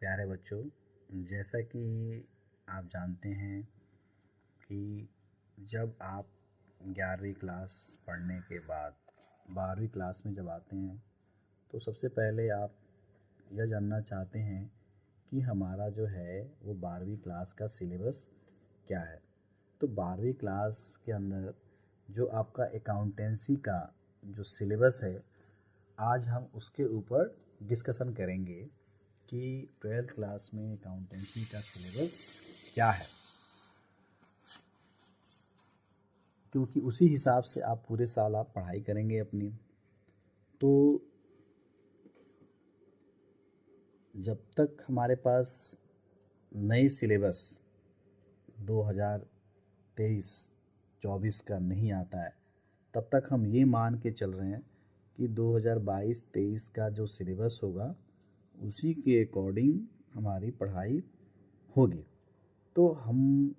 प्यारे बच्चों, जैसा कि आप जानते हैं कि जब आप 11वीं क्लास पढ़ने के बाद 12वीं क्लास में जब आते हैं तो सबसे पहले आप यह जानना चाहते हैं कि हमारा जो है वो 12वीं क्लास का सिलेबस क्या है। तो 12वीं क्लास के अंदर जो आपका अकाउंटेंसी का जो सिलेबस है, आज हम उसके ऊपर डिस्कशन करेंगे कि 12th क्लास में अकाउंटेंसी का सिलेबस क्या है, क्योंकि उसी हिसाब से आप पूरे साल आप पढ़ाई करेंगे अपनी। तो जब तक हमारे पास नई सिलेबस 2023-24 का नहीं आता है, तब तक हम ये मान के चल रहे हैं कि 2022-23 का जो सिलेबस होगा उसी के अकॉर्डिंग हमारी पढ़ाई होगी। तो हम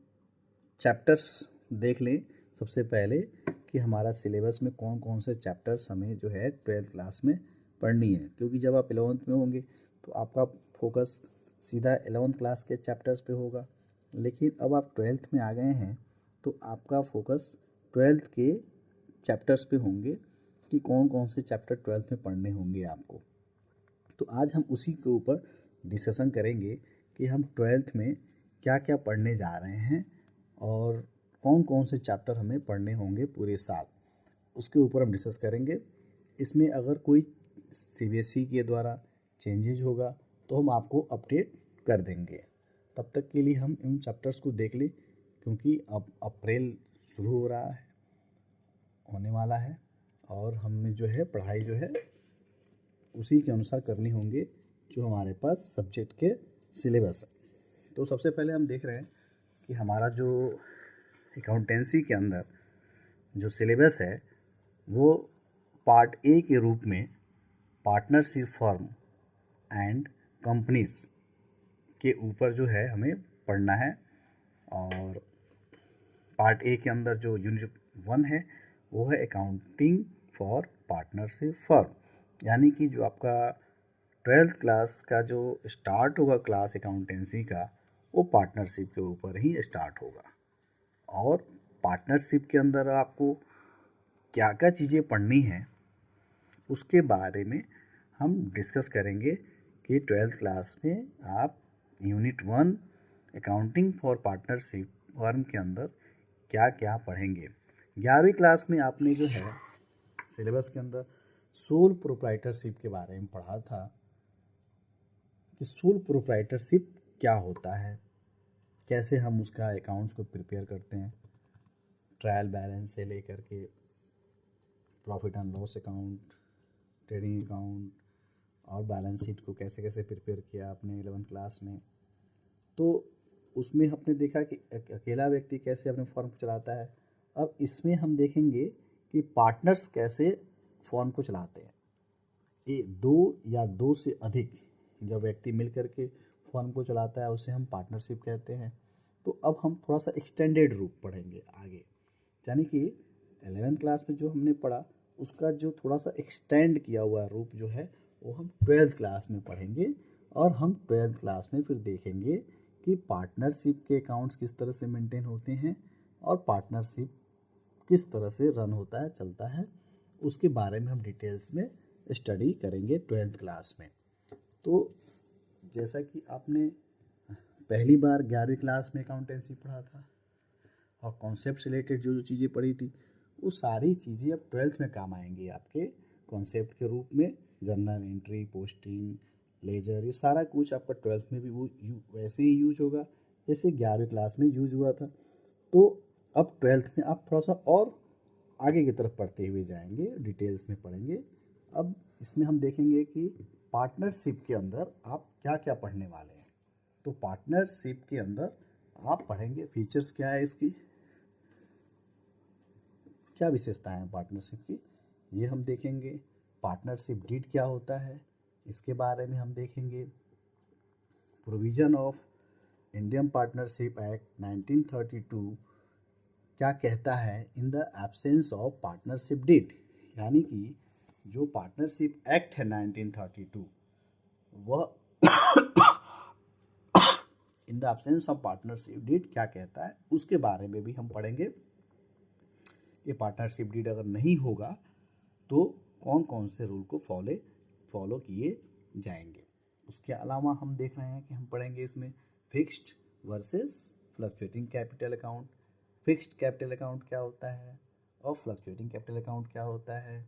चैप्टर्स देख लें सबसे पहले कि हमारा सिलेबस में कौन कौन से चैप्टर्स हमें जो है 12th क्लास में पढ़नी है, क्योंकि जब आप 11th में होंगे तो आपका फोकस सीधा 11th क्लास के चैप्टर्स पे होगा। लेकिन अब आप 12th में आ गए हैं तो आपका फोकस 12th के चैप्टर्स पे होंगे कि कौन कौन से चैप्टर 12th में पढ़ने होंगे आपको। तो आज हम उसी के ऊपर डिस्कशन करेंगे कि हम 12th में क्या क्या पढ़ने जा रहे हैं और कौन कौन से चैप्टर हमें पढ़ने होंगे पूरे साल, उसके ऊपर हम डिस्कस करेंगे। इसमें अगर कोई CBSE के द्वारा चेंजेज होगा तो हम आपको अपडेट कर देंगे। तब तक के लिए हम इन चैप्टर्स को देख लें, क्योंकि अब अप्रैल शुरू हो रहा है, होने वाला है, और हमें जो है पढ़ाई जो है उसी के अनुसार करनी होंगे जो हमारे पास सब्जेक्ट के सिलेबस है। तो सबसे पहले हम देख रहे हैं कि हमारा जो अकाउंटेंसी के अंदर जो सिलेबस है वो पार्ट ए के रूप में पार्टनरशिप फर्म एंड कंपनीज के ऊपर जो है हमें पढ़ना है। और पार्ट ए के अंदर जो यूनिट 1 है वो है अकाउंटिंग फॉर पार्टनरशिप फर्म, यानी कि जो आपका 12th क्लास का जो स्टार्ट होगा क्लास अकाउंटेंसी का, वो पार्टनरशिप के ऊपर ही स्टार्ट होगा। और पार्टनरशिप के अंदर आपको क्या क्या चीज़ें पढ़नी हैं उसके बारे में हम डिस्कस करेंगे कि 12th क्लास में आप unit 1 accounting for partnership firm के अंदर क्या क्या पढ़ेंगे। 11वीं क्लास में आपने जो है सिलेबस के अंदर सोल प्रोप्राइटरशिप के बारे में पढ़ा था कि सोल प्रोप्राइटरशिप क्या होता है, कैसे हम उसका अकाउंट्स को प्रिपेयर करते हैं, ट्रायल बैलेंस से लेकर के profit and loss account, trading account और बैलेंस शीट को कैसे कैसे प्रिपेयर किया आपने 11th क्लास में। तो उसमें हमने देखा कि अकेला व्यक्ति कैसे अपने फर्म को चलाता है। अब इसमें हम देखेंगे कि पार्टनर्स कैसे फर्म को चलाते हैं। ये 2 या 2 से अधिक जब व्यक्ति मिल करके फर्म को चलाता है उसे हम पार्टनरशिप कहते हैं। तो अब हम थोड़ा सा एक्सटेंडेड रूप पढ़ेंगे आगे, यानी कि 11th क्लास में जो हमने पढ़ा उसका जो थोड़ा सा एक्सटेंड किया हुआ रूप जो है वो हम 12th क्लास में पढ़ेंगे। और हम 12th क्लास में फिर देखेंगे कि पार्टनरशिप के अकाउंट्स किस तरह से मेंटेन होते हैं और पार्टनरशिप किस तरह से रन होता है, चलता है, उसके बारे में हम डिटेल्स में स्टडी करेंगे 12th क्लास में। तो जैसा कि आपने पहली बार 11वीं क्लास में अकाउंटेंसी पढ़ा था और कॉन्सेप्ट रिलेटेड जो जो चीज़ें पढ़ी थी वो सारी चीज़ें अब 12th में काम आएंगी आपके कॉन्सेप्ट के रूप में। जर्नल एंट्री, पोस्टिंग, लेजर, ये सारा कुछ आपका 12th में भी वो वैसे ही यूज होगा जैसे 11वीं क्लास में यूज हुआ था। तो अब 12th में आप थोड़ा सा और आगे की तरफ पढ़ते हुए जाएंगे, डिटेल्स में पढ़ेंगे। अब इसमें हम देखेंगे कि पार्टनरशिप के अंदर आप क्या क्या पढ़ने वाले हैं। तो पार्टनरशिप के अंदर आप पढ़ेंगे फीचर्स क्या है इसकी, क्या विशेषताएं हैं पार्टनरशिप की, ये हम देखेंगे। पार्टनरशिप डीड क्या होता है इसके बारे में हम देखेंगे। Provision of Indian partnership act 1932 क्या कहता है in the absence of partnership deed, यानी कि जो पार्टनरशिप एक्ट है 1932 वह in the absence of partnership deed क्या कहता है उसके बारे में भी हम पढ़ेंगे। ये पार्टनरशिप डीड अगर नहीं होगा तो कौन कौन से रूल को फॉलो किए जाएंगे। उसके अलावा हम देख रहे हैं कि हम पढ़ेंगे इसमें fixed versus fluctuating capital account. Fixed capital account क्या होता है और फ्लक्चुएटिंग कैपिटल अकाउंट क्या होता है।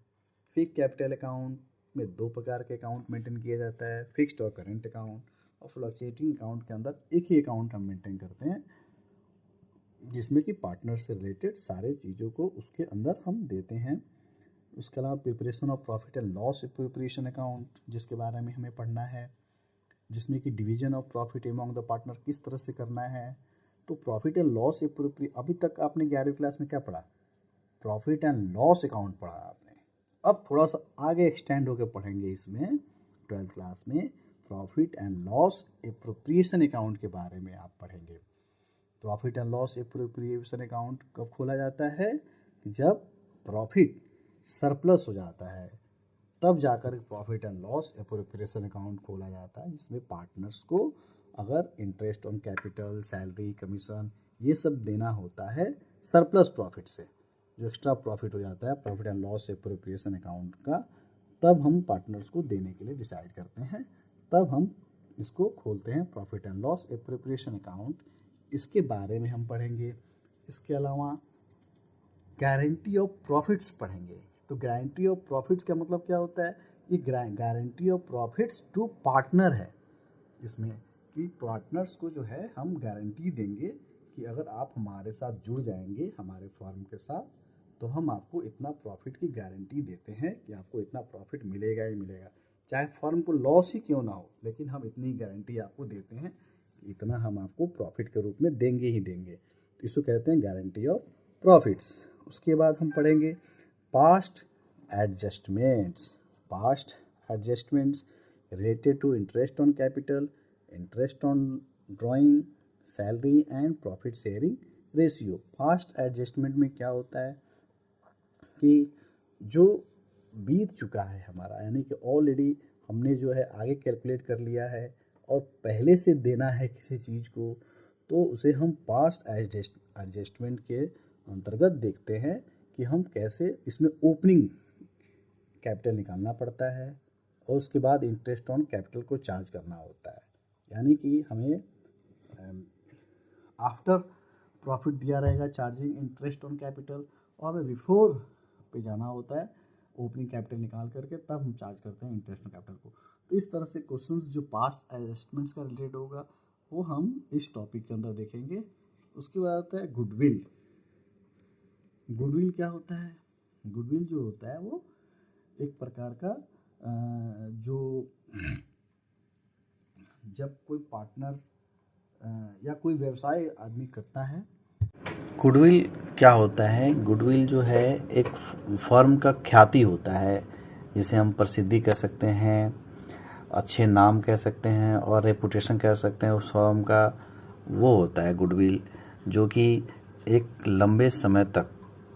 फिक्स्ड कैपिटल अकाउंट में दो प्रकार के अकाउंट मेंटेन किया जाता है, फिक्स्ड और करंट अकाउंट। और फ्लक्चुएटिंग अकाउंट के अंदर एक ही अकाउंट हम मेंटेन करते हैं जिसमें कि पार्टनर से रिलेटेड सारे चीज़ों को उसके अंदर हम देते हैं। उसके अलावा preparation of profit and loss preparation account जिसके बारे में हमें पढ़ना है, जिसमें कि division of profit among the partner किस तरह से करना है। तो प्रॉफिट एंड लॉस अभी तक आपने 11वीं क्लास में क्या पढ़ा, प्रॉफिट एंड लॉस अकाउंट पढ़ा आपने। अब थोड़ा सा आगे एक्सटेंड होकर पढ़ेंगे इसमें 12th क्लास में profit and loss appropriation account के बारे में आप पढ़ेंगे। Profit and loss appropriation account कब खोला जाता है, जब प्रॉफिट सरप्लस हो जाता है तब जाकर profit and loss appropriation account खोला जाता है, जिसमें पार्टनर्स को अगर interest on capital, salary, commission ये सब देना होता है सरप्लस प्रॉफिट से, जो एक्स्ट्रा प्रॉफिट हो जाता है profit and loss appropriation account का, तब हम पार्टनर्स को देने के लिए डिसाइड करते हैं, तब हम इसको खोलते हैं profit and loss appropriation account. इसके बारे में हम पढ़ेंगे। इसके अलावा गारंटी ऑफ प्रॉफिट्स पढ़ेंगे। तो गारंटी ऑफ प्रॉफिट्स का मतलब क्या होता है, ये guarantee of profits to partner है, इसमें कि पार्टनर्स को जो है हम गारंटी देंगे कि अगर आप हमारे साथ जुड़ जाएंगे हमारे फर्म के साथ तो हम आपको इतना प्रॉफिट की गारंटी देते हैं कि आपको इतना प्रॉफिट मिलेगा ही मिलेगा, चाहे फर्म को लॉस ही क्यों ना हो, लेकिन हम इतनी गारंटी आपको देते हैं कि इतना हम आपको प्रॉफिट के रूप में देंगे ही देंगे। तो इसको कहते हैं गारंटी ऑफ प्रॉफिट्स। उसके बाद हम पढ़ेंगे past adjustments. Past adjustments related to interest on capital, interest on drawing, salary and profit sharing ratio. Fast adjustment में क्या होता है कि जो बीत चुका है हमारा, यानी कि ऑलरेडी हमने जो है आगे कैलकुलेट कर लिया है और पहले से देना है किसी चीज़ को, तो उसे हम पास्ट एडजस्टमेंट के अंतर्गत देखते हैं कि हम कैसे इसमें ओपनिंग कैपिटल निकालना पड़ता है और उसके बाद इंटरेस्ट ऑन कैपिटल को चार्ज करना होता है। यानी कि हमें आफ्टर प्रॉफिट दिया रहेगा चार्जिंग इंटरेस्ट ऑन कैपिटल, और हमें बिफोर पे जाना होता है ओपनिंग कैपिटल निकाल करके, तब हम चार्ज करते हैं इंटरेस्ट ऑन कैपिटल को। तो इस तरह से क्वेश्चंस जो पास्ट एडजस्टमेंट्स का रिलेटेड होगा वो हम इस टॉपिक के अंदर देखेंगे। उसके बाद आता है गुडविल। गुडविल क्या होता है, गुडविल जो होता है वो एक प्रकार का जो जब कोई पार्टनर या कोई व्यवसाय आदमी करता है। गुडविल क्या होता है, गुडविल जो है एक फर्म का ख्याति होता है, जिसे हम प्रसिद्धि कह सकते हैं, अच्छे नाम कह सकते हैं और रेपुटेशन कह सकते हैं उस फर्म का, वो होता है गुडविल, जो कि एक लंबे समय तक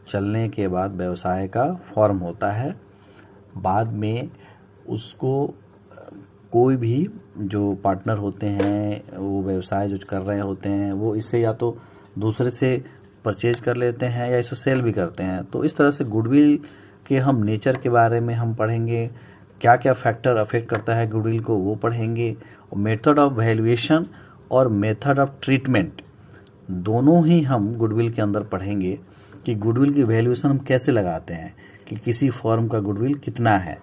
चलने के बाद व्यवसाय का फॉर्म होता है। बाद में उसको कोई भी जो पार्टनर होते हैं, वो व्यवसाय जो कर रहे होते हैं, वो इससे या तो दूसरे से परचेज कर लेते हैं या इसको सेल भी करते हैं। तो इस तरह से गुडविल के हम नेचर के बारे में हम पढ़ेंगे, क्या क्या फैक्टर अफेक्ट करता है गुडविल को वो पढ़ेंगे, और मेथड ऑफ वैल्यूएशन और मेथड ऑफ ट्रीटमेंट दोनों ही हम गुडविल के अंदर पढ़ेंगे कि गुडविल की वैल्यूएशन हम कैसे लगाते हैं, कि किसी फर्म का गुडविल कितना है।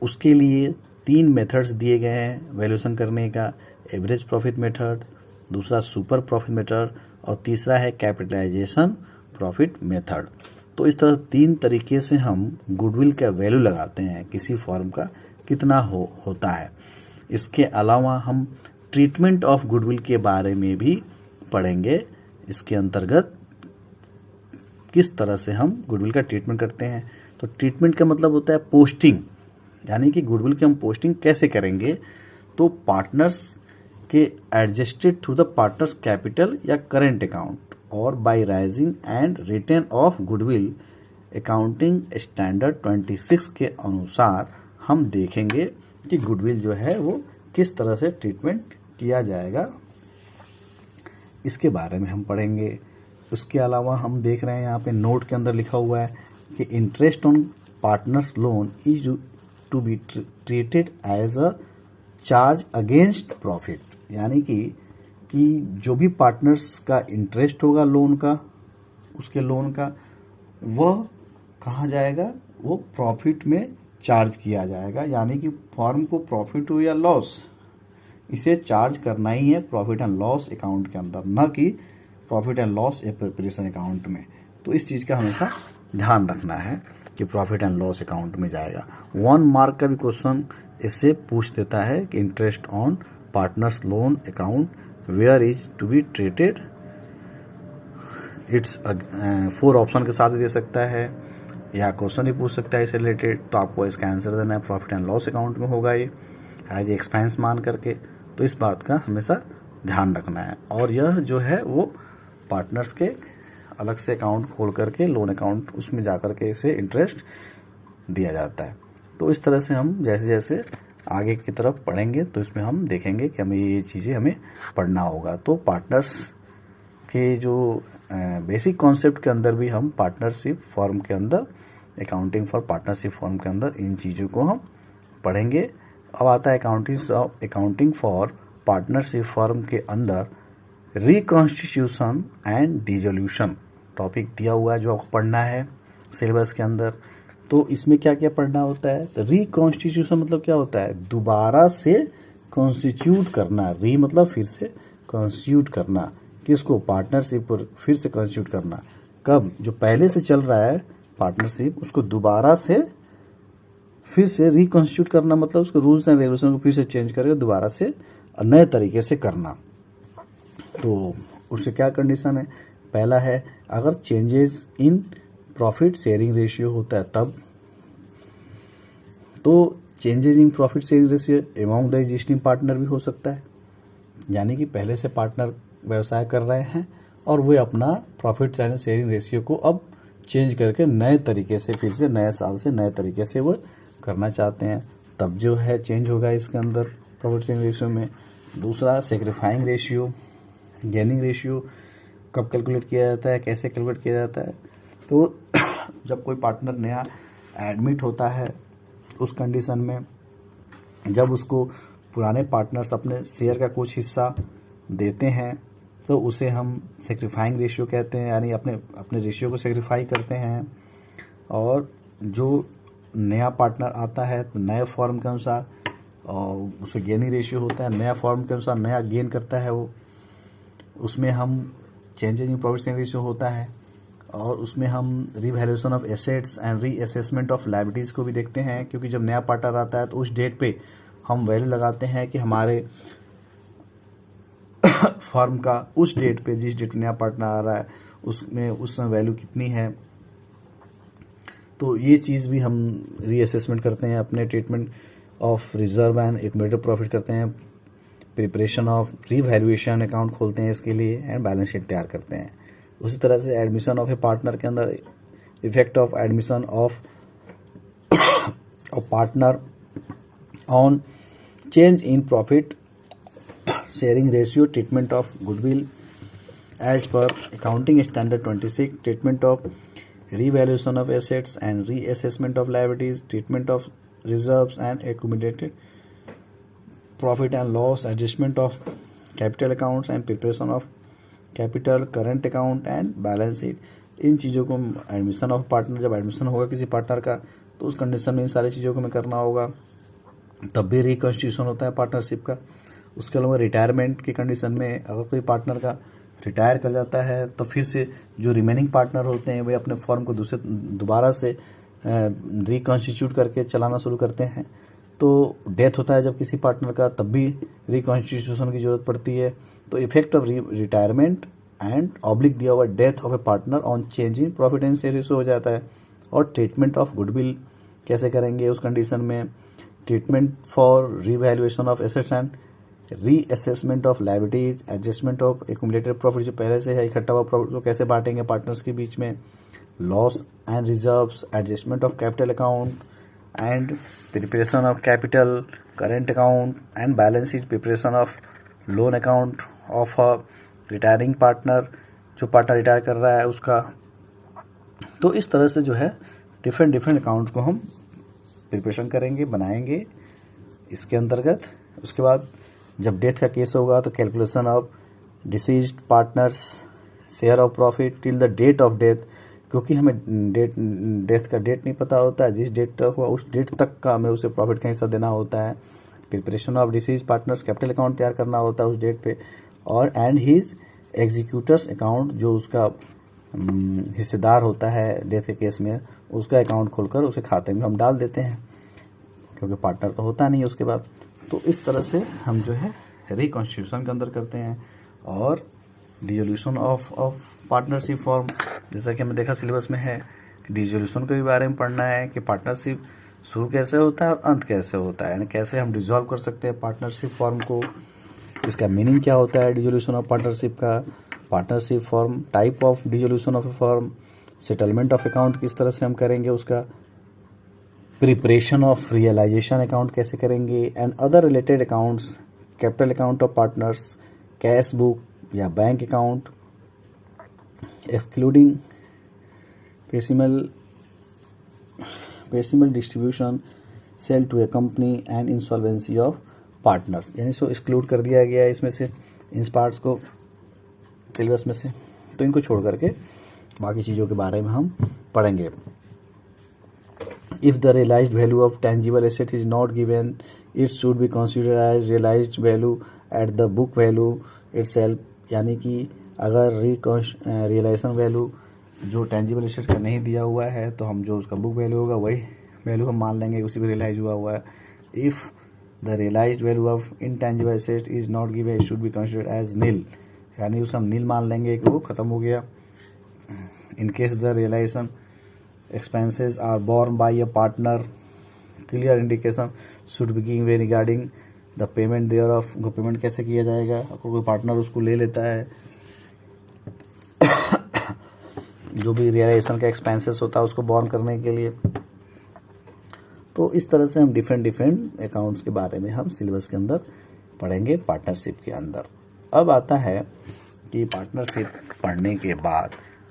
उसके लिए 3 मेथड्स दिए गए हैं वैल्यूएशन करने का, एवरेज प्रॉफिट मेथड, दूसरा सुपर प्रॉफिट मेथड और तीसरा है कैपिटलाइजेशन प्रॉफिट मेथड। तो इस तरह 3 तरीके से हम गुडविल का वैल्यू लगाते हैं, किसी फर्म का कितना होता है। इसके अलावा हम ट्रीटमेंट ऑफ गुडविल के बारे में भी पढ़ेंगे। इसके अंतर्गत किस तरह से हम गुडविल का ट्रीटमेंट करते हैं। तो ट्रीटमेंट का मतलब होता है पोस्टिंग, यानी कि गुडविल की हम पोस्टिंग कैसे करेंगे। तो पार्टनर्स के adjusted through the partners capital या करेंट अकाउंट और by raising and written off goodwill accounting standard 26 के अनुसार हम देखेंगे कि गुडविल जो है वो किस तरह से ट्रीटमेंट किया जाएगा। इसके बारे में हम पढ़ेंगे। उसके अलावा हम देख रहे हैं यहाँ पे नोट के अंदर लिखा हुआ है कि interest on partners loan is to be treated as a charge against profit, यानी कि जो भी पार्टनर्स का इंटरेस्ट होगा लोन का, उसके लोन का, वह कहाँ जाएगा, वो प्रॉफिट में चार्ज किया जाएगा। यानी कि फर्म को प्रॉफिट हो या लॉस, इसे चार्ज करना ही है प्रॉफिट एंड लॉस अकाउंट के अंदर, न कि profit and loss preparation account में। तो इस चीज़ का हमेशा ध्यान रखना है कि प्रॉफिट एंड लॉस अकाउंट में जाएगा। 1 मार्क का भी क्वेश्चन इससे पूछ देता है कि interest on partners loan account where is to be treated. Its 4 option के साथ भी दे सकता है या क्वेश्चन ही पूछ सकता है इससे रिलेटेड। तो आपको इसका आंसर देना है प्रॉफिट एंड लॉस अकाउंट में होगा ये एज एक्सपेंस मान करके। तो इस बात का हमेशा ध्यान रखना है। और यह जो है वो पार्टनर्स के अलग से अकाउंट खोल करके लोन अकाउंट, उसमें जा करके इसे इंटरेस्ट दिया जाता है। तो इस तरह से हम जैसे जैसे आगे की तरफ पढ़ेंगे तो इसमें हम देखेंगे कि हमें ये चीज़ें हमें पढ़ना होगा। तो पार्टनर्स के जो बेसिक कॉन्सेप्ट के अंदर भी हम पार्टनरशिप फॉर्म के अंदर, अकाउंटिंग फॉर पार्टनरशिप फॉर्म के अंदर इन चीज़ों को हम पढ़ेंगे। अब आता है अकाउंटिंग फॉर पार्टनरशिप फॉर्म के अंदर रिकॉन्स्टिट्यूशन एंड डिसोल्यूशन टॉपिक दिया हुआ है जो आपको पढ़ना है सिलेबस के अंदर। तो इसमें क्या क्या पढ़ना होता है? रिकॉन्स्टिट्यूशन मतलब क्या होता है? दोबारा से कॉन्स्टिट्यूट करना। री मतलब फिर से, कॉन्स्टिट्यूट करना किसको? पार्टनरशिप पर फिर से कॉन्स्टिट्यूट करना। कब? जो पहले से चल रहा है पार्टनरशिप, उसको दोबारा से फिर से रिकॉन्स्टिट्यूट करना, मतलब उसके रूल्स एंड रेगुलेशन को फिर से चेंज करके दोबारा से नए तरीके से करना। तो उससे क्या कंडीशन है? पहला है अगर changes in profit sharing ratio होता है तब। तो changes in profit sharing ratio among the existing partner भी हो सकता है, यानी कि पहले से पार्टनर व्यवसाय कर रहे हैं और वे अपना प्रॉफिट शेयरिंग रेशियो को अब चेंज करके नए तरीके से, फिर से नए साल से नए तरीके से वो करना चाहते हैं, तब जो है चेंज होगा इसके अंदर प्रॉफिट शेयरिंग रेशियो में। दूसरा सैक्रिफाइंग रेशियो, गेनिंग रेशियो कब कैलकुलेट किया जाता है, कैसे कैलकुलेट किया जाता है? तो जब कोई पार्टनर नया एडमिट होता है उस कंडीशन में, जब उसको पुराने पार्टनर्स अपने शेयर का कुछ हिस्सा देते हैं तो उसे हम सैक्रिफाइंग रेशियो कहते हैं, यानी अपने रेशियो को सैक्रिफाई करते हैं। और जो नया पार्टनर आता है तो नए फॉर्म के अनुसार, और उसका गेनिंग रेशियो होता है, नया फॉर्म के अनुसार नया गेन करता है वो, उसमें हम changes in profit sharing ratio होता है। और उसमें हम revaluation of assets and reassessment of liabilities को भी देखते हैं, क्योंकि जब नया पार्टनर आता है तो उस डेट पे हम वैल्यू लगाते हैं कि हमारे फर्म का उस डेट पे, जिस डेट में नया पार्टनर आ रहा है उसमें उस समय वैल्यू कितनी है। तो ये चीज़ भी हम रीअसेसमेंट करते हैं, अपने treatment of reserve and accumulated profit करते हैं, प्रिपरेशन ऑफ रीवैल्यूएशन अकाउंट खोलते हैं इसके लिए, एंड बैलेंस शीट तैयार करते हैं। उसी तरह से एडमिशन ऑफ ए पार्टनर के अंदर effect of admission of partner on change in profit sharing ratio, treatment of goodwill as per accounting standard 26, treatment of revaluation of assets and reassessment of liabilities, treatment of reserves and accumulated profit and loss, adjustment of capital accounts and preparation of capital, current account and balance sheet। इन चीज़ों को admission of partner, जब admission होगा किसी partner का तो उस condition में इन सारी चीज़ों को हमें करना होगा, तब भी रिकॉन्स्टिट्यूशन होता है पार्टनरशिप का। उसके अलावा रिटायरमेंट की कंडीशन में अगर कोई पार्टनर का रिटायर कर जाता है तो फिर से जो रिमेनिंग पार्टनर होते हैं वे अपने फर्म को दोबारा से रिकॉन्स्टिट्यूट करके चलाना शुरू करते हैं। तो डेथ होता है जब किसी पार्टनर का, तब भी रिकॉन्स्टिट्यूशन की ज़रूरत पड़ती है। तो effect of retirement and oblique दिया हुआ death of A partner on change in profit and share ratio हो जाता है। और ट्रीटमेंट ऑफ गुडविल कैसे करेंगे उस कंडीशन में, treatment for revaluation of assets and reassessment of liabilities, adjustment of accumulated profit, जो पहले से है इकट्ठा हुआ प्रॉफिट को कैसे बांटेंगे पार्टनर्स के बीच में, loss and reserves, adjustment of capital account and preparation of capital, current account and balance sheet, preparation of loan account of retiring partner, जो पार्टनर रिटायर कर रहा है उसका। तो इस तरह से जो है डिफरेंट अकाउंट्स को हम प्रिपरेशन करेंगे, बनाएंगे इसके अंतर्गत। उसके बाद जब डेथ का केस होगा तो calculation of deceased partners share of profit till the date of death, क्योंकि हमें डेथ का डेट नहीं पता होता है, जिस डेट तक हुआ उस डेट तक का हमें उसे प्रॉफिट का हिस्सा देना होता है। Preparation of disease partners capital account तैयार करना होता है उस डेट पे, और एंड हीज एग्जीक्यूटर्स अकाउंट, जो उसका हिस्सेदार होता है डेथ के केस में, उसका अकाउंट खोलकर उसके खाते में हम डाल देते हैं, क्योंकि पार्टनर तो होता नहीं उसके बाद। तो इस तरह से हम जो है रिकॉन्स्टिट्यूशन के अंदर करते हैं। और डिसोल्यूशन ऑफ पार्टनरशिप फॉर्म, जैसा कि हमने देखा सिलेबस में है कि डिसोल्यूशन के भी बारे में पढ़ना है कि पार्टनरशिप शुरू कैसे होता है और अंत कैसे होता है, यानी कैसे हम डिसॉल्व कर सकते हैं पार्टनरशिप फॉर्म को, इसका मीनिंग क्या होता है डिसोल्यूशन ऑफ पार्टनरशिप का, partnership form, type of dissolution of A form, settlement of account किस तरह से हम करेंगे उसका, प्रिपरेशन ऑफ रियलाइजेशन अकाउंट कैसे करेंगे, and other related accounts, capital account of partners, cash book या bank account, excluding piecemeal distribution, sale to a company and insolvency of partners, यानी सो एक्सक्लूड कर दिया गया है इसमें से, इन पार्ट्स को सिलेबस में से। तो इनको छोड़ करके बाकी चीज़ों के बारे में हम पढ़ेंगे। If the realized value of tangible asset is not given, it should be considered as realized value at the book value itself, यानी कि अगर रियलाइजेशन वैल्यू जो टेंजिबल एसेट का नहीं दिया हुआ है तो हम जो उसका बुक वैल्यू होगा वही वैल्यू हम मान लेंगे, उसी पर रियलाइज हुआ है। If the realized value of intangible asset is not given, it should be considered as nil, यानी उसे हम नील मान लेंगे कि वो ख़त्म हो गया। In case the realization expenses are borne by a partner, clear indication should be given regarding the payment thereof, को पेमेंट कैसे किया जाएगा, कोई पार्टनर उसको ले लेता है जो भी रियलाइजेशन का एक्सपेंसेस होता है उसको बॉर्न करने के लिए। तो इस तरह से हम डिफरेंट अकाउंट्स के बारे में हम सिलेबस के अंदर पढ़ेंगे पार्टनरशिप के अंदर। अब आता है कि पार्टनरशिप पढ़ने के बाद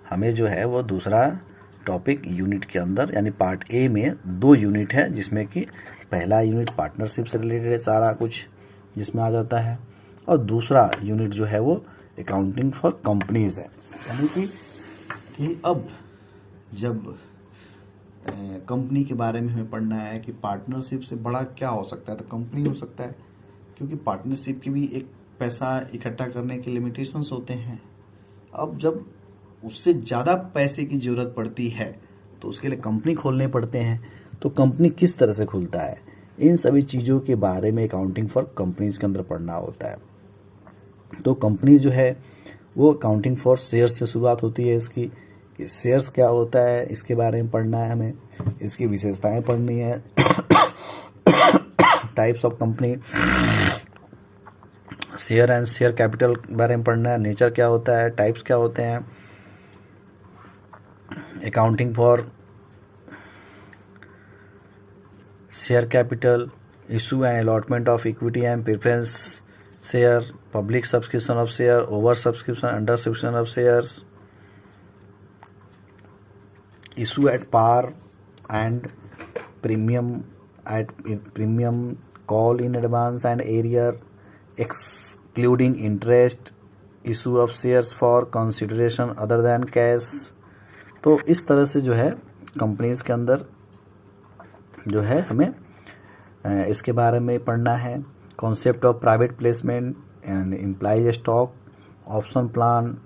हमें जो है वो दूसरा टॉपिक यूनिट के अंदर, यानी पार्ट ए में 2 यूनिट है, जिसमें कि पहला यूनिट पार्टनरशिप से रिलेटेड है सारा कुछ जिसमें आ जाता है, और दूसरा यूनिट जो है वो अकाउंटिंग फॉर कंपनीज है। यानी कि अब जब कंपनी के बारे में हमें पढ़ना है कि पार्टनरशिप से बड़ा क्या हो सकता है, तो कंपनी हो सकता है, क्योंकि पार्टनरशिप की भी एक पैसा इकट्ठा करने के लिमिटेशंस होते हैं। अब जब उससे ज़्यादा पैसे की ज़रूरत पड़ती है तो उसके लिए कंपनी खोलने पड़ते हैं। तो कंपनी किस तरह से खुलता है, इन सभी चीज़ों के बारे में अकाउंटिंग फॉर कंपनीज के अंदर पढ़ना होता है। तो कंपनी जो है वो अकाउंटिंग फॉर शेयर्स से शुरुआत होती है इसकी, कि शेयर्स क्या होता है इसके बारे में पढ़ना है हमें, इसकी विशेषताएं पढ़नी है, types of company, share and share capital के बारे में पढ़ना है, नेचर क्या होता है, टाइप्स क्या होते हैं, accounting for share capital, issue and allotment of equity and preference share, public subscription of share, over subscription, under subscription of shares, issue at par and premium call in advance and arrear, excluding interest, issue of shares for consideration other than cash. तो इस तरह से जो है companies के अंदर जो है हमें इसके बारे में पढ़ना है। Concept of private placement and implies stock option plan,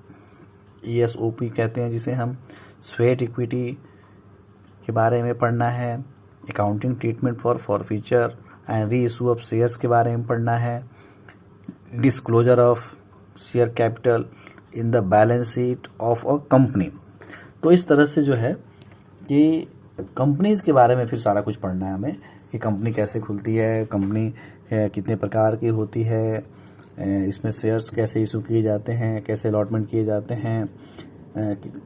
ESOP कहते हैं जिसे हम, स्वेट इक्विटी के बारे में पढ़ना है। Accounting treatment for forfeiture and re issue of shares के बारे में पढ़ना है। Disclosure of share capital in the balance sheet of a company. तो इस तरह से जो है कि कंपनीज के बारे में फिर सारा कुछ पढ़ना है हमें, कि कंपनी कैसे खुलती है, कंपनी कितने प्रकार की होती है, इसमें शेयर्स कैसे इशू किए जाते हैं, कैसे अलॉटमेंट किए जाते हैं,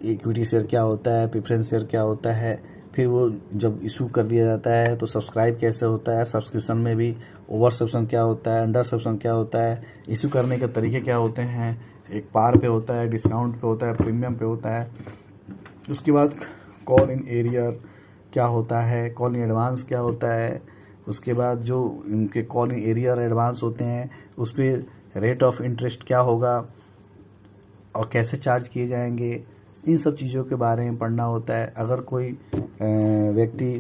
इक्विटी शेयर क्या होता है, प्रेफरेंस शेयर क्या होता है, फिर वो जब इशू कर दिया जाता है तो सब्सक्राइब कैसे होता है, सब्सक्रिप्शन में भी ओवर सब्सक्रिप्शन क्या होता है, अंडर सब्सक्रिप्शन क्या होता है, इशू करने के तरीके क्या होते हैं, एक पार पे होता है, डिस्काउंट पे होता है, प्रीमियम पे होता है। उसके बाद कॉल इन एरियर क्या होता है, कॉल इन एडवांस क्या होता है। उसके बाद जो इनके कॉल इन एरियर एडवांस होते हैं उस पर रेट ऑफ इंटरेस्ट क्या होगा और कैसे चार्ज किए जाएंगे, इन सब चीज़ों के बारे में पढ़ना होता है। अगर कोई व्यक्ति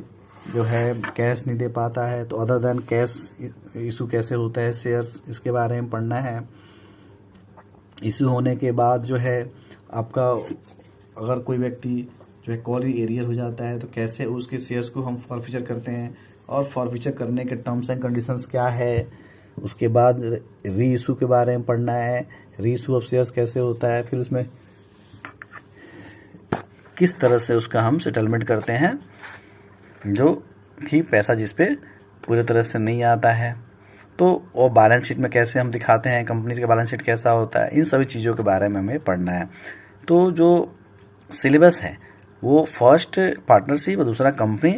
जो है कैश नहीं दे पाता है तो अदर देन कैश इशू कैसे होता है, शेयर्स, इसके बारे में पढ़ना है। इशू होने के बाद जो है आपका अगर कोई व्यक्ति जो है कॉल इन एरियर हो जाता है तो कैसे उसके शेयर्स को हम फॉरफीचर करते हैं और फॉरफीचर करने के टर्म्स एंड कंडीशंस क्या है। उसके बाद री इशू के बारे में पढ़ना है, री इशू ऑफ शेयर्स कैसे होता है, फिर उसमें किस तरह से उसका हम सेटलमेंट करते हैं जो कि पैसा जिस पे पूरी तरह से नहीं आता है। तो वो बैलेंस शीट में कैसे हम दिखाते हैं, कंपनी का बैलेंस शीट कैसा होता है, इन सभी चीज़ों के बारे में हमें पढ़ना है। तो जो सिलेबस है वो फर्स्ट पार्टनरशिप और दूसरा कंपनी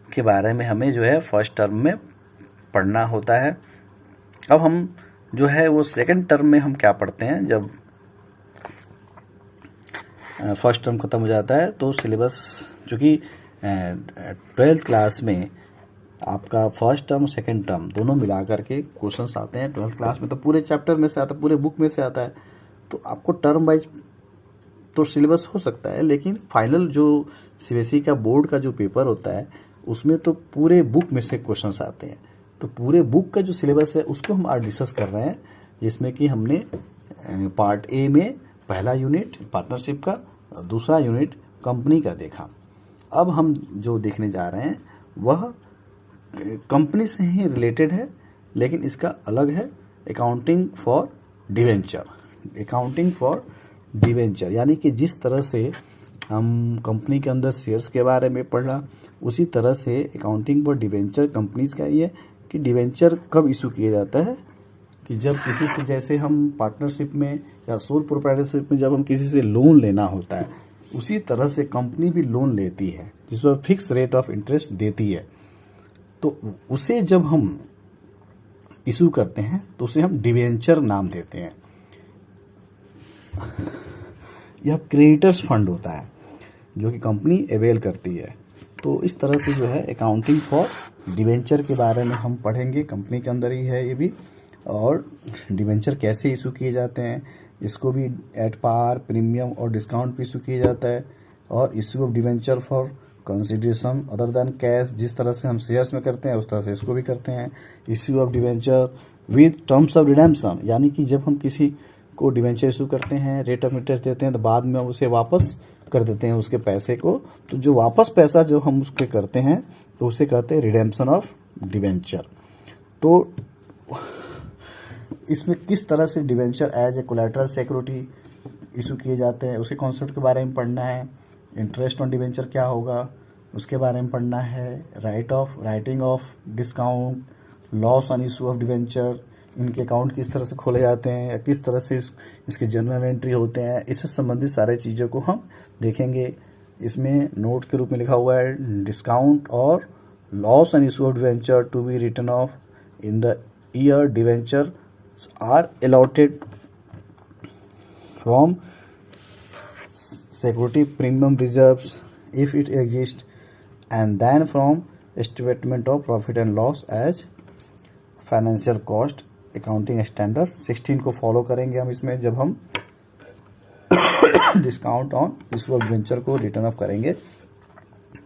के बारे में हमें जो है फर्स्ट टर्म में पढ़ना होता है। अब हम जो है वो सेकंड टर्म में हम क्या पढ़ते हैं, जब फर्स्ट टर्म ख़त्म हो जाता है तो सिलेबस, चूँकि 12th क्लास में आपका फर्स्ट टर्म सेकंड टर्म दोनों मिला करके क्वेश्चंस आते हैं। 12th क्लास में तो पूरे चैप्टर में से आता है, पूरे बुक में से आता है। तो आपको टर्म वाइज तो सिलेबस हो सकता है, लेकिन फाइनल जो सीबीएसई का बोर्ड का जो पेपर होता है उसमें तो पूरे बुक में से क्वेश्चंस आते हैं। तो पूरे बुक का जो सिलेबस है उसको हम आज डिस्कस कर रहे हैं, जिसमें कि हमने पार्ट ए में पहला यूनिट पार्टनरशिप का, दूसरा यूनिट कंपनी का देखा। अब हम जो देखने जा रहे हैं वह कंपनी से ही रिलेटेड है, लेकिन इसका अलग है, accounting for debenture. Accounting for debenture यानी कि जिस तरह से हम कंपनी के अंदर शेयर्स के बारे में पढ़ा, उसी तरह से अकाउंटिंग फॉर डिवेंचर कंपनीज का ये कि डिवेंचर कब इशू किया जाता है, कि जब किसी से, जैसे हम पार्टनरशिप में या सोल प्रोप्राइटरशिप में जब हम किसी से लोन लेना होता है, उसी तरह से कंपनी भी लोन लेती है जिस पर फिक्स रेट ऑफ इंटरेस्ट देती है। तो उसे जब हम इशू करते हैं तो उसे हम डिवेंचर नाम देते हैं। यह क्रेडिटर्स फंड होता है जो कि कंपनी अवेल करती है। तो इस तरह से जो है अकाउंटिंग फॉर डिवेंचर के बारे में हम पढ़ेंगे। कंपनी के अंदर ही है ये भी, और डिवेंचर कैसे इशू किए जाते हैं, इसको भी एट पार, प्रीमियम और डिस्काउंट पे इशू किया जाता है। और issue of debenture for consideration other than cash, जिस तरह से हम शेयर्स में करते हैं उस तरह से इसको भी करते हैं। Issue of debenture with terms of redemption, यानी कि जब हम किसी को डिवेंचर इशू करते हैं, रेट ऑफ इंटरेस्ट देते हैं, तो बाद में उसे वापस कर देते हैं उसके पैसे को। तो जो वापस पैसा जो हम उसके करते हैं तो उसे कहते हैं रिडेम्पशन ऑफ डिवेंचर। तो इसमें किस तरह से debenture as a collateral security issue किए जाते हैं, उसी कॉन्सेप्ट के बारे में पढ़ना है। इंटरेस्ट ऑन डिवेंचर क्या होगा उसके बारे में पढ़ना है। Writing of discount, loss on issue of debenture, इनके अकाउंट किस तरह से खोले जाते हैं या किस तरह से इसके जर्नल एंट्री होते हैं, इससे संबंधित सारे चीज़ों को हम देखेंगे। इसमें नोट के रूप में लिखा हुआ है डिस्काउंट और loss on issue of debenture to be written off in the year debenture are allotted from security premium reserves if it exists, and then from statement of profit and loss as financial cost accounting standard 16 को follow करेंगे हम इसमें, जब हम discount on issue of debenture को return of करेंगे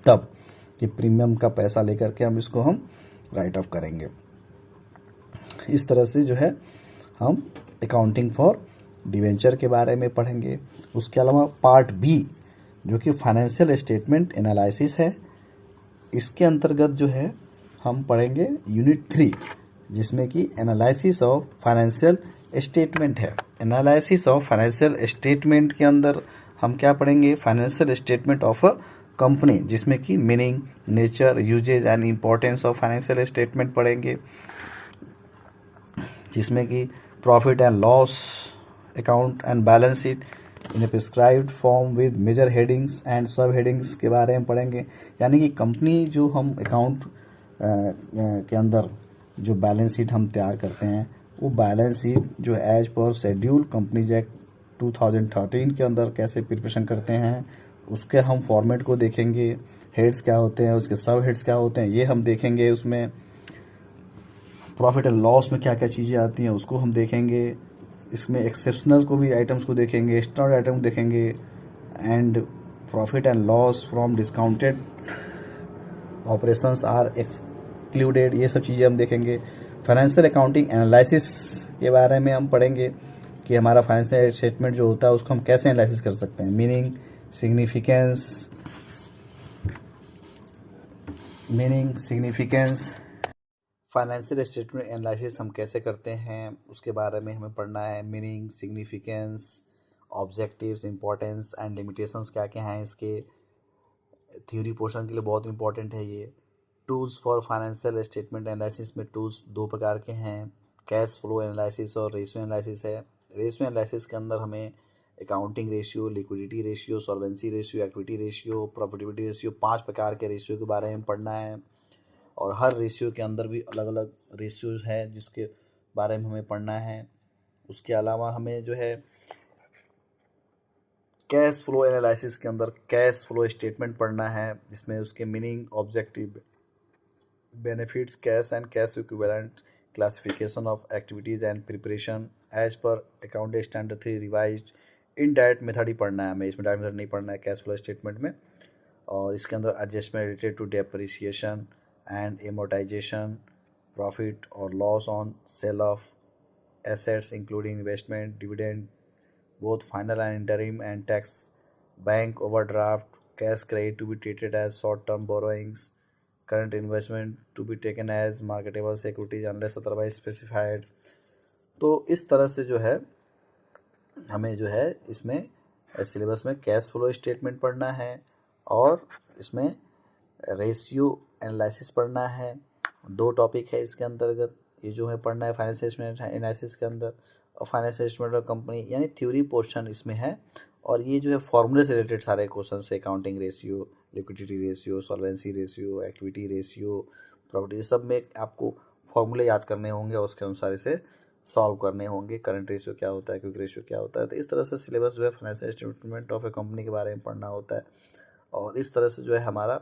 तब कि प्रीमियम का पैसा लेकर के हम इसको हम राइट ऑफ करेंगे। इस तरह से जो है हम अकाउंटिंग फॉर डिवेंचर के बारे में पढ़ेंगे। उसके अलावा पार्ट बी जो कि फाइनेंशियल स्टेटमेंट एनालिसिस है, इसके अंतर्गत जो है हम पढ़ेंगे यूनिट 3 जिसमें कि एनालिसिस ऑफ फाइनेंशियल स्टेटमेंट है। एनालिसिस ऑफ फाइनेंशियल स्टेटमेंट के अंदर हम क्या पढ़ेंगे, financial statement of a company, जिसमें कि meaning, nature, uses and importance of financial statement पढ़ेंगे, जिसमें कि profit and loss account and balance sheet, in a prescribed form with major headings and sub headings के बारे में पढ़ेंगे। यानी कि कंपनी जो हम अकाउंट के अंदर जो बैलेंस शीट हम तैयार करते हैं, वो बैलेंस शीट जो as per schedule companies act 2013 के अंदर कैसे प्रिपरेशन करते हैं, उसके हम फॉर्मेट को देखेंगे। हेड्स क्या होते हैं, उसके सब हेड्स क्या होते हैं, ये हम देखेंगे। उसमें प्रॉफिट एंड लॉस में क्या क्या चीज़ें आती हैं उसको हम देखेंगे। इसमें एक्सेप्शनल को भी आइटम्स को देखेंगे, एक्स्ट्रा आइटम देखेंगे, and profit and loss from discounted operations are excluded, ये सब चीज़ें हम देखेंगे। फाइनेंशियल अकाउंटिंग एनालिसिस के बारे में हम पढ़ेंगे कि हमारा फाइनेंशियल स्टेटमेंट जो होता है उसको हम कैसे एनालिसिस कर सकते हैं। Meaning, significance, financial statement analysis हम कैसे करते हैं उसके बारे में हमें पढ़ना है। Meaning, significance, objectives, importance and limitations क्या क्या हैं इसके। थ्योरी पोर्शन के लिए बहुत इंपॉर्टेंट है ये। Tools for financial statement analysis में टूल्स दो प्रकार के हैं, कैश फ्लो एनालिसिस और रेशियो एनालिसिस है। रेशियो एनालिसिस के अंदर हमें accounting ratio, liquidity ratio, solvency ratio, equity ratio, profitability ratio, 5 प्रकार के रेशियो के बारे में पढ़ना है। और हर रेशियो के अंदर भी अलग अलग रेशियोज है जिसके बारे में हमें पढ़ना है। उसके अलावा हमें जो है कैश फ्लो एनालिसिस के अंदर कैश फ्लो स्टेटमेंट पढ़ना है, जिसमें उसके meaning, objective, benefits, cash and cash equivalent, classification of activities and preparation as per accounting standard 3 revised. Indirect method ही पढ़ना है हमें, इसमें डायरेक्ट मेथड नहीं पढ़ना है कैश फ्लो स्टेटमेंट में। और इसके अंदर adjustment related to depreciation and amortization, profit और loss on sale of assets including investment, dividend, both final and interim, and tax, bank overdraft, cash credit to be treated as short-term borrowings, current investment to be taken as marketable securities unless otherwise specified। तो इस तरह से जो है हमें जो है इसमें सिलेबस में कैश फ्लो स्टेटमेंट पढ़ना है और इसमें रेशियो एनालिसिस पढ़ना है। 2 टॉपिक है इसके अंतर्गत, ये जो है पढ़ना है फाइनेंशियल स्टेटमेंट एनालिसिस के अंदर और फाइनेंशियल स्टेटमेंट ऑफ कंपनी, यानी थ्योरी पोर्शन इसमें है। और ये जो है फॉर्मूले से रिलेटेड सारे क्वेश्चन है, accounting ratio, liquidity ratio, solvency ratio, activity ratio, property, सब में आपको फॉर्मूले याद करने होंगे और उसके अनुसार इसे सॉल्व करने होंगे। करंट रेशियो क्या होता है, क्विक रेशियो क्या होता है। तो इस तरह से सिलेबस जो है financial statement of A company के बारे में पढ़ना होता है। और इस तरह से जो है हमारा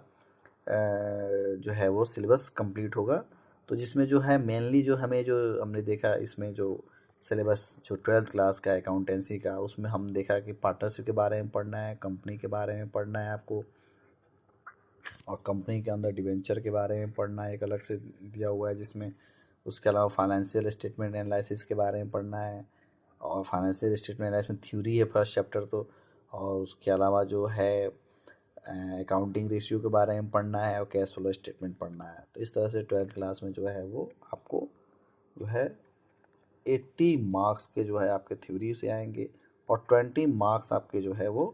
जो है वो सिलेबस कंप्लीट होगा। तो जिसमें जो है मेनली जो हमें जो हमने देखा इसमें जो सिलेबस जो 12th क्लास का अकाउंटेंसी का, उसमें हम देखा कि पार्टनरशिप के बारे में पढ़ना है, कंपनी के बारे में पढ़ना है आपको, और कंपनी के अंदर डिवेंचर के बारे में पढ़ना है, एक अलग से दिया हुआ है जिसमें। उसके अलावा फाइनेंशियल स्टेटमेंट एनालिसिस के बारे में पढ़ना है, और फाइनेंशियल स्टेटमेंट एनालिसिस में थ्योरी है फर्स्ट चैप्टर तो। और उसके अलावा जो है अकाउंटिंग रेशियो के बारे में पढ़ना है और कैश फ्लो स्टेटमेंट पढ़ना है। तो इस तरह से 12th क्लास में जो है वो आपको जो है 80 मार्क्स के जो है आपके थ्योरी से आएंगे और 20 मार्क्स आपके जो है वो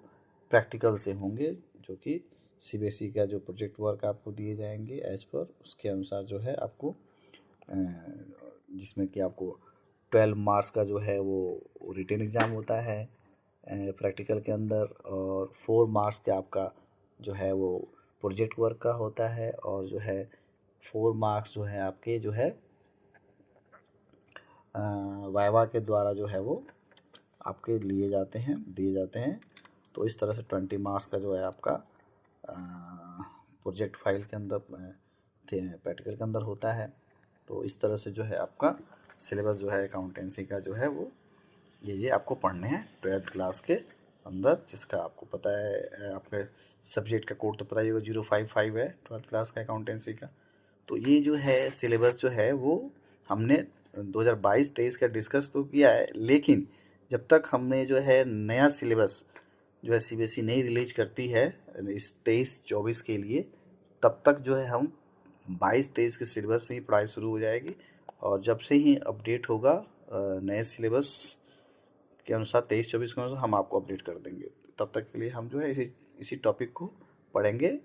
प्रैक्टिकल से होंगे, जो कि सीबीएसई का जो प्रोजेक्ट वर्क आपको दिए जाएंगे एज पर उसके अनुसार जो है आपको, जिसमें कि आपको 12 मार्क्स का जो है वो रिटन एग्ज़ाम होता है प्रैक्टिकल के अंदर, और 4 मार्क्स का आपका जो है वो प्रोजेक्ट वर्क का होता है, और जो है 4 मार्क्स जो है आपके जो है वाइवा के द्वारा जो है वो आपके दिए जाते हैं। तो इस तरह से 20 मार्क्स का जो है आपका प्रोजेक्ट फाइल के अंदर प्रैक्टिकल के अंदर होता है। तो इस तरह से जो है आपका सिलेबस जो है अकाउंटेंसी का जो है वो ये आपको पढ़ने हैं 12th क्लास के अंदर, जिसका आपको पता है आपके सब्जेक्ट का कोड तो पता ही होगा 055 है 12th क्लास का अकाउंटेंसी का। तो ये जो है सिलेबस जो है वो हमने 2022-23 का डिस्कस तो किया है, लेकिन जब तक हमने जो है नया सिलेबस जो है सीबीएसई नई रिलीज करती है इस 23-24 के लिए, तब तक जो है हम 22-23 के सिलेबस से ही पढ़ाई शुरू हो जाएगी। और जब से ही अपडेट होगा नए सिलेबस के अनुसार 23-24 के अनुसार हम आपको अपडेट कर देंगे। तब तक के लिए हम जो है इसी टॉपिक को पढ़ेंगे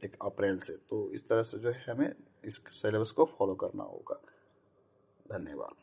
1 अप्रैल से। तो इस तरह से जो है हमें इस सिलेबस को फॉलो करना होगा। धन्यवाद।